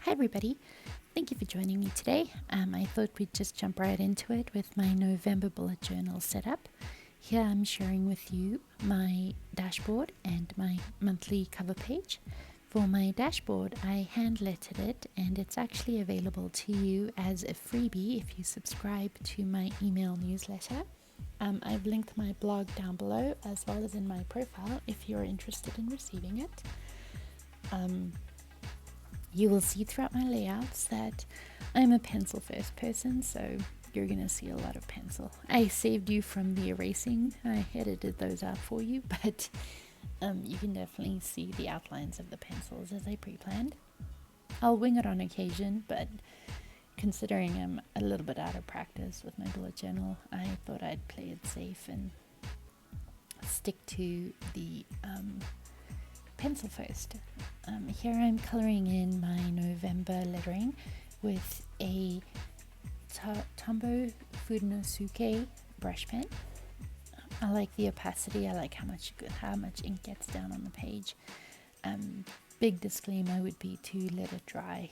Hi everybody, thank you for joining me today. I thought we'd just jump right into it with my November bullet journal setup. Here I'm sharing with you my dashboard and my monthly cover page. For my dashboard, I hand lettered it and it's actually available to you as a freebie if you subscribe to my email newsletter. I've linked my blog down below as well as in my profile if you're interested in receiving it. You will see throughout my layouts that I'm a pencil first person, so you're going to see a lot of pencil. I saved you from the erasing. I edited those out for you, but you can definitely see the outlines of the pencils as I pre-planned. I'll wing it on occasion, but considering I'm a little bit out of practice with my bullet journal, I thought I'd play it safe and stick to the pencil first. Here I'm coloring in my November lettering with a Tombow Fudenosuke brush pen. I like the opacity, I like how much ink gets down on the page. Big disclaimer would be to let it dry.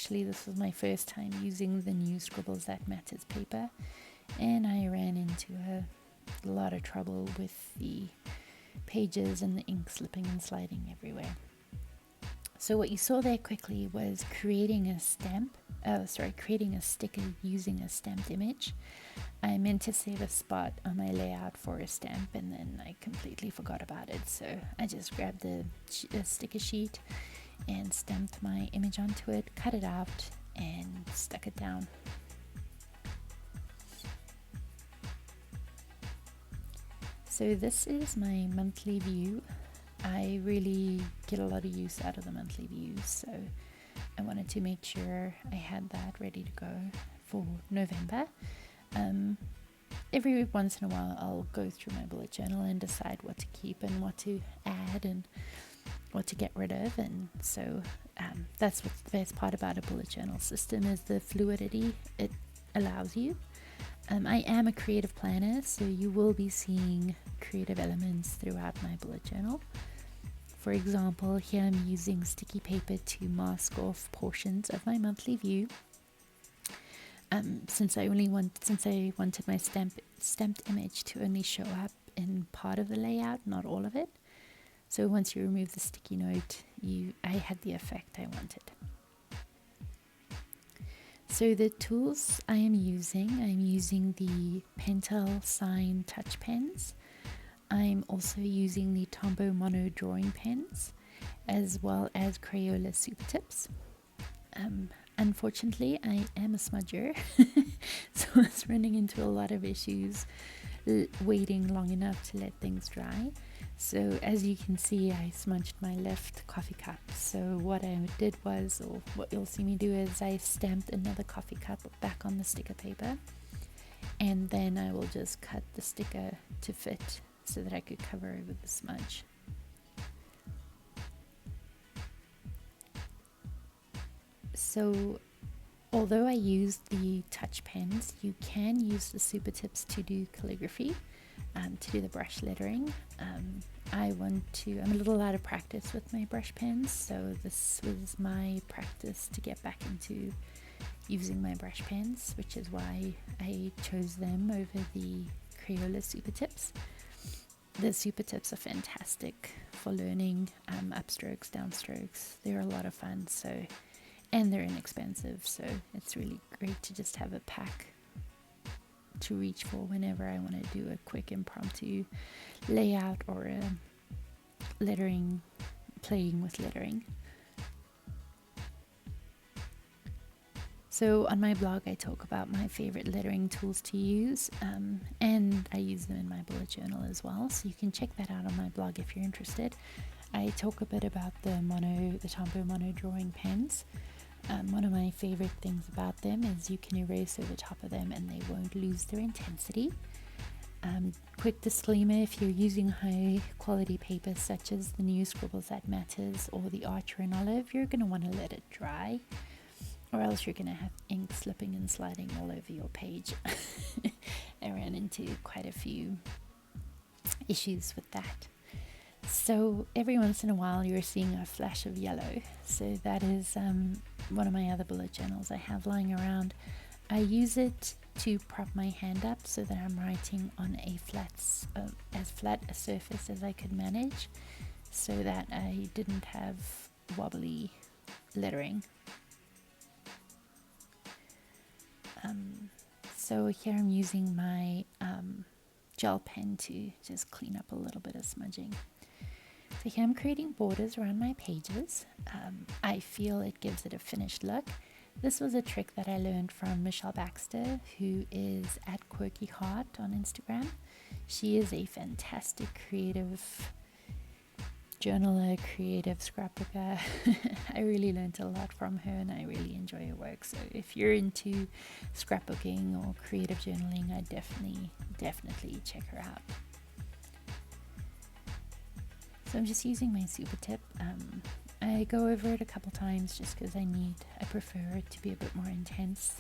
This was my first time using the new Scribbles That Matters paper, and I ran into a lot of trouble with the pages and the ink slipping and sliding everywhere. So what you saw there quickly was creating a sticker using a stamped image. I meant to save a spot on my layout for a stamp and then I completely forgot about it. So I just grabbed a sticker sheet and stamped my image onto it, cut it out and stuck it down. So this is my monthly view. I really get a lot of use out of the monthly views, so I wanted to make sure I had that ready to go for November. Every once in a while I'll go through my bullet journal and decide what to keep and what to add and what to get rid of, and so that's what's the best part about a bullet journal system is the fluidity it allows you. I am a creative planner, so you will be seeing creative elements throughout my bullet journal. For example, here I'm using sticky paper to mask off portions of my monthly view. Since I wanted my stamped image to only show up in part of the layout, not all of it. So once you remove the sticky note, I had the effect I wanted. So the tools I'm using the Pentel Sign touch pens. I'm also using the Tombow Mono drawing pens, as well as Crayola Super Tips. Unfortunately, I am a smudger, so I was running into a lot of issues waiting long enough to let things dry. So as you can see, I smudged my left coffee cup. So what I did was, or what you'll see me do is I stamped another coffee cup back on the sticker paper, and then I will just cut the sticker to fit so that I could cover over the smudge. So although I use the touch pens, you can use the Super Tips to do calligraphy, to do the brush lettering. I'm a little out of practice with my brush pens, so this was my practice to get back into using my brush pens, which is why I chose them over the Crayola Super Tips. The Super Tips are fantastic for learning upstrokes, downstrokes. They're a lot of fun, and they're inexpensive, so it's really great to just have a pack to reach for whenever I want to do a quick impromptu layout or a playing with lettering. So on my blog I talk about my favorite lettering tools to use, and I use them in my bullet journal as well, so you can check that out on my blog if you're interested. I talk a bit about the Tombow Mono drawing pens. One of my favorite things about them is you can erase over top of them and they won't lose their intensity. Quick disclaimer, if you're using high quality paper such as the new Scribbles That Matters or the Archer and Olive, you're going to want to let it dry, or else you're going to have ink slipping and sliding all over your page. I ran into quite a few issues with that. So every once in a while you're seeing a flash of yellow. So that is one of my other bullet journals I have lying around. I use it to prop my hand up so that I'm writing on as flat a surface as I could manage, so that I didn't have wobbly lettering. So here I'm using my gel pen to just clean up a little bit of smudging. So here I'm creating borders around my pages. I feel it gives it a finished look. This was a trick that I learned from Michelle Baxter, who is at Quirky Heart on Instagram. She is a fantastic creative journaler, creative scrapbooker. I really learned a lot from her and I really enjoy her work. So if you're into scrapbooking or creative journaling, I definitely check her out. So I'm just using my super tip. I go over it a couple times just because I prefer it to be a bit more intense.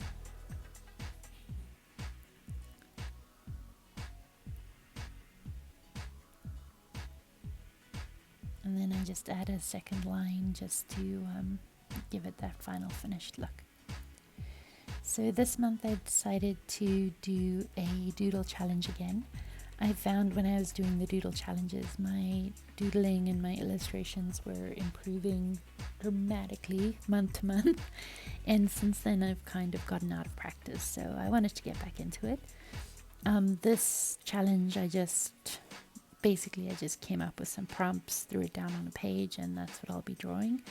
And then I just add a second line just to give it that final finished look. So this month I decided to do a doodle challenge again. I found when I was doing the doodle challenges, my doodling and my illustrations were improving dramatically month to month. And since then I've kind of gotten out of practice, so I wanted to get back into it. This challenge I just came up with some prompts, threw it down on a page, and that's what I'll be drawing.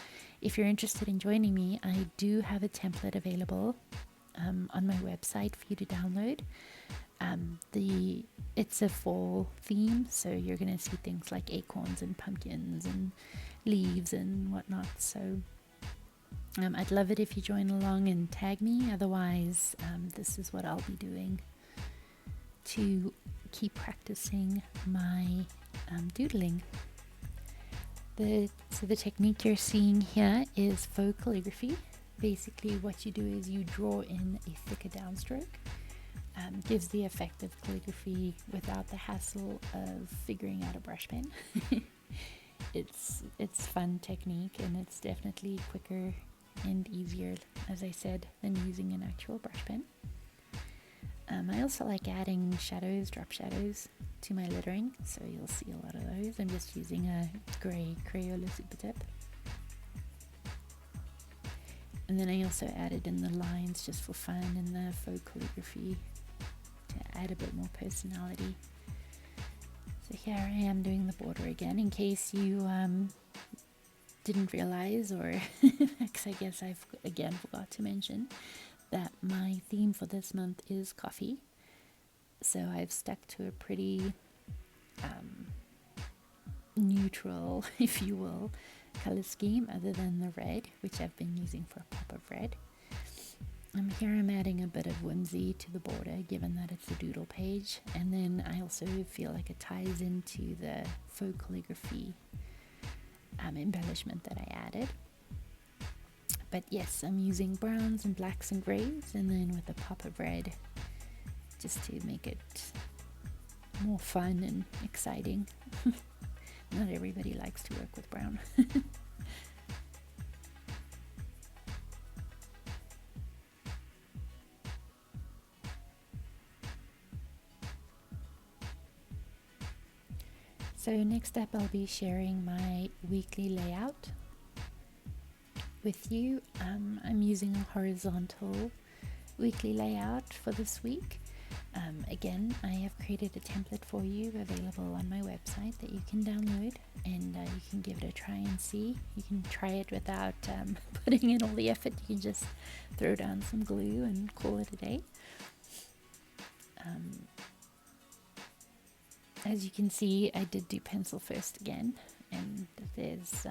If you're interested in joining me, I do have a template available on my website for you to download. It's a fall theme, so you're going to see things like acorns and pumpkins and leaves and whatnot. So I'd love it if you join along and tag me. Otherwise, this is what I'll be doing to keep practicing my doodling. So the technique you're seeing here is faux calligraphy. Basically what you do is you draw in a thicker downstroke. Gives the effect of calligraphy without the hassle of figuring out a brush pen. It's fun technique, and it's definitely quicker and easier, as I said, than using an actual brush pen. I also like adding shadows, drop shadows to my lettering, so you'll see a lot of those. I'm just using a grey Crayola super tip. And then I also added in the lines just for fun and the faux calligraphy to add a bit more personality. So here I am doing the border again, in case you didn't realize, or because I guess I've again forgot to mention that my theme for this month is coffee. So I've stuck to a pretty neutral, if you will, color scheme, other than the red, which I've been using for a pop of red. Here I'm adding a bit of whimsy to the border, given that it's a doodle page, and then I also feel like it ties into the faux calligraphy embellishment that I added. But yes, I'm using browns and blacks and greys, and then with a pop of red, just to make it more fun and exciting. Not everybody likes to work with brown. So next up I'll be sharing my weekly layout with you. I'm using a horizontal weekly layout for this week. Again, I have created a template for you available on my website that you can download, and you can give it a try and see. You can try it without putting in all the effort. You can just throw down some glue and call it a day. As you can see, I did do pencil first again, and there's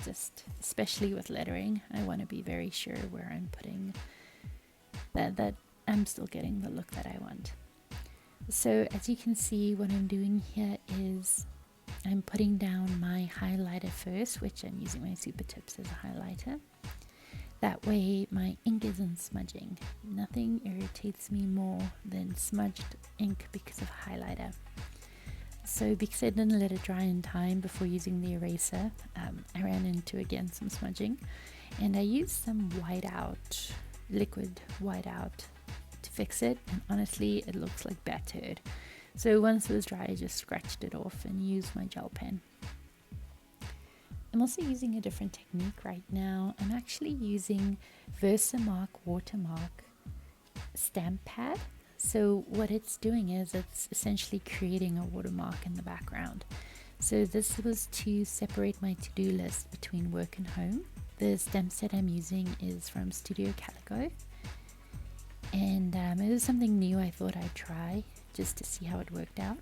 just, especially with lettering, I want to be very sure where I'm putting that I'm still getting the look that I want. So as you can see, what I'm doing here is I'm putting down my highlighter first, which I'm using my super tips as a highlighter. That way my ink isn't smudging. Nothing irritates me more than smudged ink because of highlighter. So because I didn't let it dry in time before using the eraser, I ran into again some smudging, and I used some whiteout, liquid whiteout to fix it, and honestly it looks like bat turd. So once it was dry, I just scratched it off and used my gel pen. I'm also using a different technique right now. I'm actually using Versamark Watermark stamp pad. So what it's doing is it's essentially creating a watermark in the background. So this was to separate my to-do list between work and home. The stamp set I'm using is from Studio Calico, and it was something new I thought I'd try just to see how it worked out.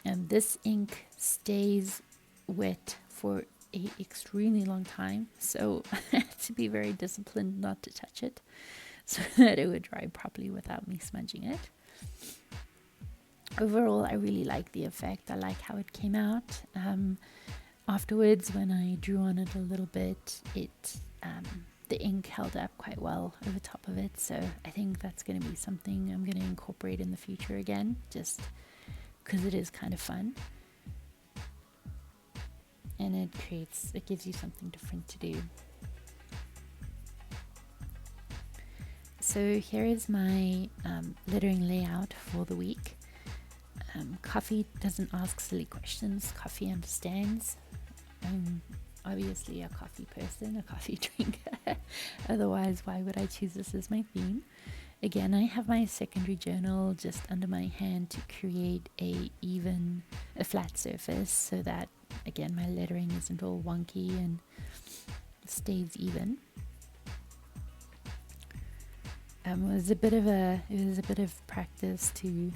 This ink stays wet for a extremely long time, so I had to be very disciplined not to touch it so that it would dry properly without me smudging it. Overall, I really like the effect. I like how it came out. Afterwards, when I drew on it a little bit, the ink held up quite well over top of it, so I think that's going to be something I'm going to incorporate in the future again, just because it is kind of fun. And it gives you something different to do. So here is my lettering layout for the week. Coffee doesn't ask silly questions. Coffee understands. I'm obviously a coffee person, a coffee drinker. Otherwise, why would I choose this as my theme? Again, I have my secondary journal just under my hand to create a flat surface so that, again, my lettering isn't all wonky and stays even. It was a bit of practice to.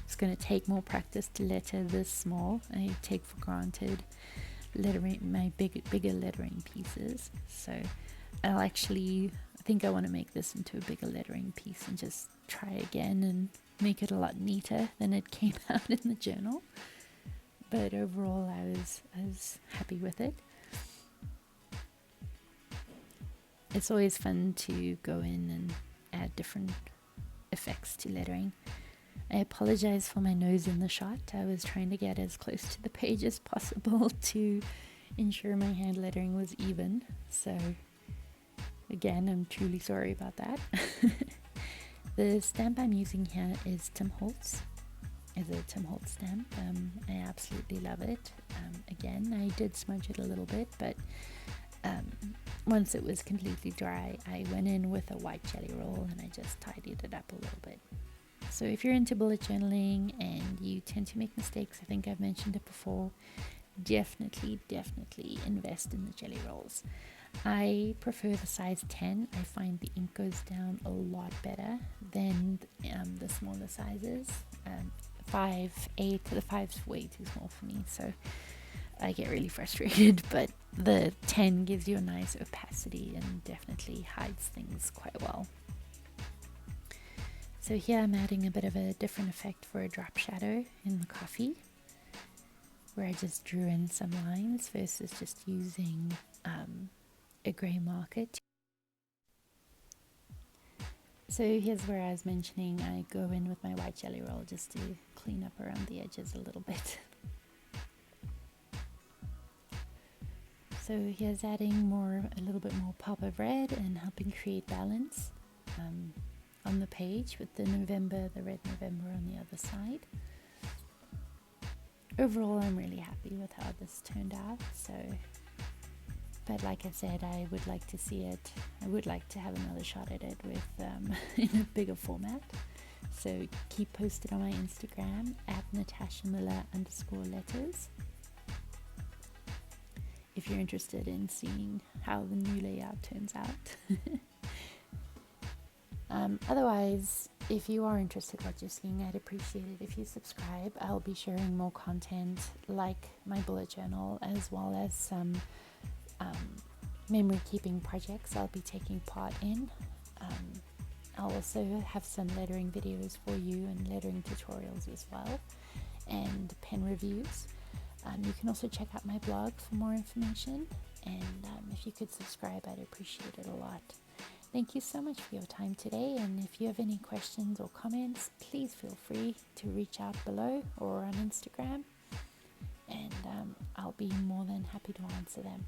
It's going to take more practice to letter this small. I take for granted lettering my bigger lettering pieces. So I think I want to make this into a bigger lettering piece and just try again and make it a lot neater than it came out in the journal. But overall, I was happy with it. It's always fun to go in and add different effects to lettering. I apologize for my nose in the shot. I was trying to get as close to the page as possible to ensure my hand lettering was even. So again, I'm truly sorry about that. The stamp I'm using here is Tim Holtz. It's a Tim Holtz stamp. I absolutely love it. Again, I did smudge it a little bit, but once it was completely dry, I went in with a white jelly roll and I just tidied it up a little bit. So if you're into bullet journaling and you tend to make mistakes, I think I've mentioned it before, definitely invest in the jelly rolls. I prefer the size 10. I find the ink goes down a lot better than the smaller sizes. 5, 8, the 5's way too small for me, so I get really frustrated, but the 10 gives you a nice opacity and definitely hides things quite well. So here I'm adding a bit of a different effect for a drop shadow in the coffee, where I just drew in some lines versus just using a grey marker. So here's where I was mentioning I go in with my white jelly roll just to clean up around the edges a little bit. So here's adding a little bit more pop of red and helping create balance on the page with the red November on the other side. Overall, I'm really happy with how this turned out. But like I said, I would like to see it. I would like to have another shot at it with in a bigger format. So keep posted on my Instagram at @NatashaMiller_letters if you're interested in seeing how the new layout turns out. Otherwise, if you are interested in what you're seeing, I'd appreciate it if you subscribe. I'll be sharing more content like my bullet journal, as well as some memory keeping projects I'll be taking part in. I'll also have some lettering videos for you and lettering tutorials as well, and pen reviews. You can also check out my blog for more information, and if you could subscribe, I'd appreciate it a lot. Thank you so much for your time today, and if you have any questions or comments, please feel free to reach out below or on Instagram, and I'll be more than happy to answer them.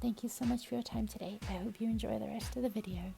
Thank you so much for your time today. I hope you enjoy the rest of the video.